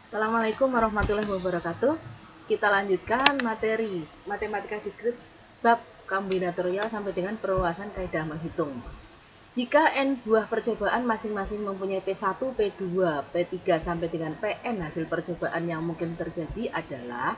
Assalamualaikum warahmatullahi wabarakatuh. Kita lanjutkan materi matematika diskrit bab kombinatorial sampai dengan perluasan kaidah menghitung. Jika n buah percobaan masing-masing mempunyai P1, P2, P3 sampai dengan Pn, hasil percobaan yang mungkin terjadi adalah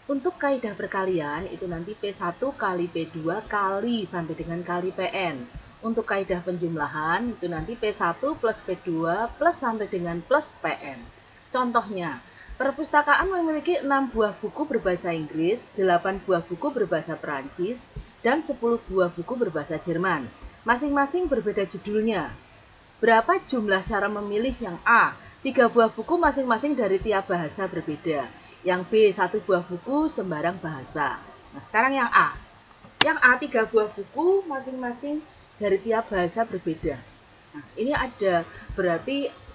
untuk kaidah perkalian itu nanti P1 kali P2 kali sampai dengan kali Pn. Untuk kaidah penjumlahan itu nanti P1 plus P2 plus sampai dengan plus Pn. Contohnya, perpustakaan memiliki 6 buah buku berbahasa Inggris, 8 buah buku berbahasa Perancis, dan 10 buah buku berbahasa Jerman. Masing-masing berbeda judulnya. Berapa jumlah cara memilih yang A? 3 buah buku masing-masing dari tiap bahasa berbeda. Yang B, 1 buah buku sembarang bahasa. Nah, sekarang yang A. Yang A, 3 buah buku masing-masing dari tiap bahasa berbeda. Nah, ini ada berarti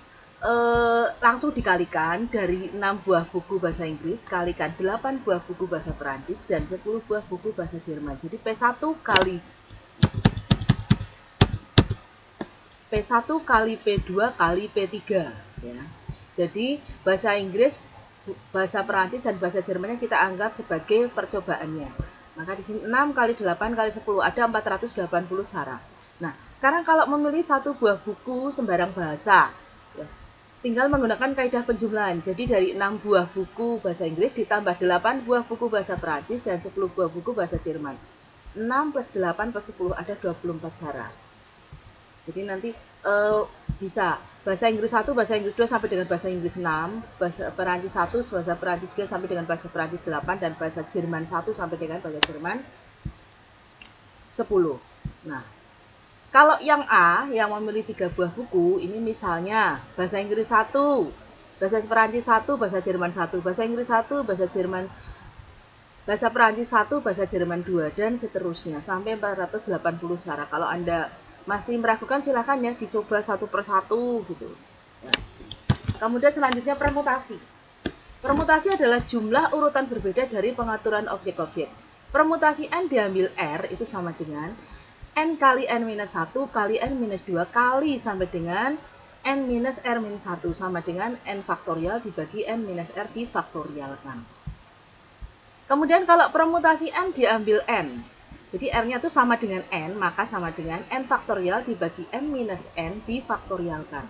langsung dikalikan dari 6 buah buku bahasa Inggris kalikan 8 buah buku bahasa Perancis dan 10 buah buku bahasa Jerman. Jadi P1 kali P2 kali P3 ya. Jadi bahasa Inggris, bahasa Perancis dan bahasa Jermannya kita anggap sebagai percobaannya. Maka di sini 6 kali 8 kali 10 ada 480 cara. Nah, sekarang kalau memilih 1 buah buku sembarang bahasa, ya, tinggal menggunakan kaidah penjumlahan. Jadi dari 6 buah buku bahasa Inggris ditambah 8 buah buku bahasa Perancis dan 10 buah buku bahasa Jerman. 6 plus 8 plus 10 ada 24 cara. Jadi nanti bisa bahasa Inggris 1, bahasa Inggris 2 sampai dengan bahasa Inggris 6, bahasa Perancis 1, bahasa Perancis 2 sampai dengan bahasa Perancis 8, dan bahasa Jerman 1 sampai dengan bahasa Jerman 10. Nah, kalau yang A, yang memilih 3 buah buku, ini misalnya bahasa Inggris 1, bahasa Perancis 1, bahasa Jerman 1, bahasa Inggris 1, bahasa Jerman, bahasa Perancis 1, bahasa Jerman 2, dan seterusnya sampai 480 cara. Kalau Anda masih meragukan silahkan ya dicoba satu persatu gitu. Ya. Kemudian selanjutnya permutasi. Permutasi adalah jumlah urutan berbeda dari pengaturan objek-objek. Permutasi n diambil R itu sama dengan n kali n-1 kali n-2 kali sampai dengan n-r-1 sama dengan n faktorial dibagi n-r difaktorialkan. Kemudian kalau permutasi n diambil n, jadi R-nya itu sama dengan n, maka sama dengan n faktorial dibagi n-n difaktorialkan.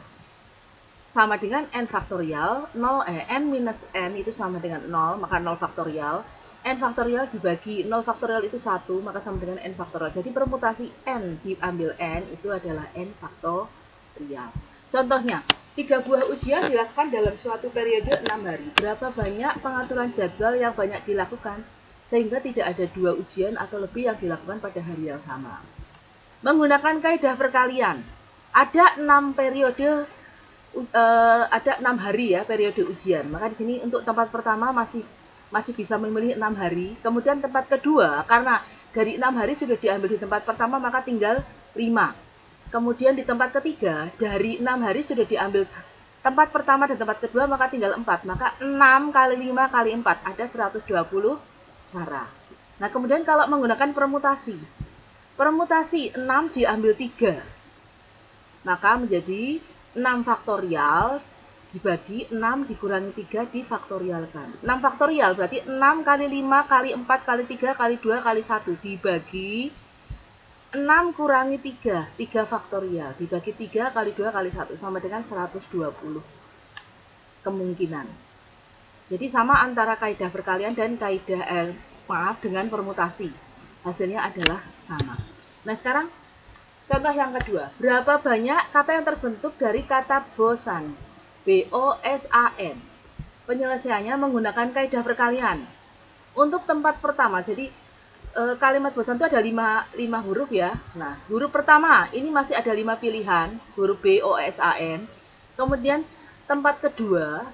Sama dengan n faktorial, n-n itu sama dengan 0, maka 0 faktorial. N faktorial dibagi 0 faktorial itu 1, maka sama dengan n faktorial. Jadi permutasi n diambil n itu adalah n faktorial. Contohnya, 3 buah ujian dilakukan dalam suatu periode 6 hari. Berapa banyak pengaturan jadwal yang banyak dilakukan? Sehingga tidak ada 2 ujian atau lebih yang dilakukan pada hari yang sama. Menggunakan kaidah perkalian, ada 6 periode, ada 6 hari ya periode ujian. Maka di sini untuk tempat pertama masih bisa memilih 6 hari. Kemudian tempat kedua, karena dari 6 hari sudah diambil di tempat pertama, maka tinggal 5. Kemudian di tempat ketiga, dari 6 hari sudah diambil tempat pertama dan tempat kedua, maka tinggal 4. Maka 6 kali 5 kali 4, ada 120 cara. Nah, kemudian kalau menggunakan permutasi, permutasi 6 diambil 3, maka menjadi 6 faktorial dibagi 6 dikurangi 3 difaktorialkan. 6 faktorial berarti 6 kali 5 kali 4 kali 3 kali 2 kali 1 dibagi 6 kurangi 3, 3 faktorial dibagi 3 kali 2 kali 1 sama dengan 120 kemungkinan. Jadi sama antara kaidah perkalian dan kaidah dengan permutasi. Hasilnya adalah sama. Nah, sekarang contoh yang kedua. Berapa banyak kata yang terbentuk dari kata bosan? B-O-S-A-N. Penyelesaiannya menggunakan kaidah perkalian. Untuk tempat pertama, jadi kalimat bosan itu ada 5 huruf ya. Nah, huruf pertama ini masih ada 5 pilihan, huruf B-O-S-A-N. Kemudian tempat kedua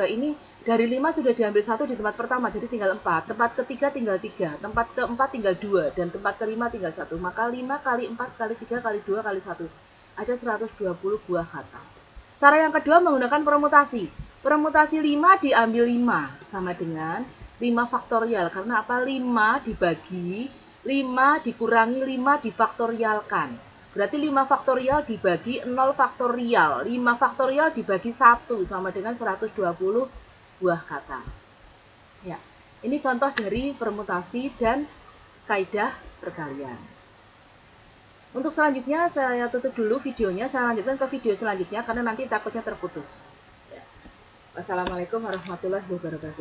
ini dari 5 sudah diambil 1 di tempat pertama, jadi tinggal 4. Tempat ketiga tinggal 3, tempat keempat tinggal 2, dan tempat kelima tinggal 1. Maka 5 kali 4 kali 3 kali 2 kali 1. Ada 120 buah kata. Cara yang kedua menggunakan permutasi. Permutasi 5 diambil 5 sama dengan 5 faktorial. Karena apa? 5 dibagi 5 dikurangi 5 difaktorialkan. Berarti 5 faktorial dibagi 0 faktorial. 5 faktorial dibagi 1 sama dengan 120 buah kata. Ya, ini contoh dari permutasi dan kaidah perkalian. Untuk selanjutnya saya tutup dulu videonya, saya lanjutkan ke video selanjutnya karena nanti takutnya terputus. Ya. Wassalamualaikum warahmatullahi wabarakatuh.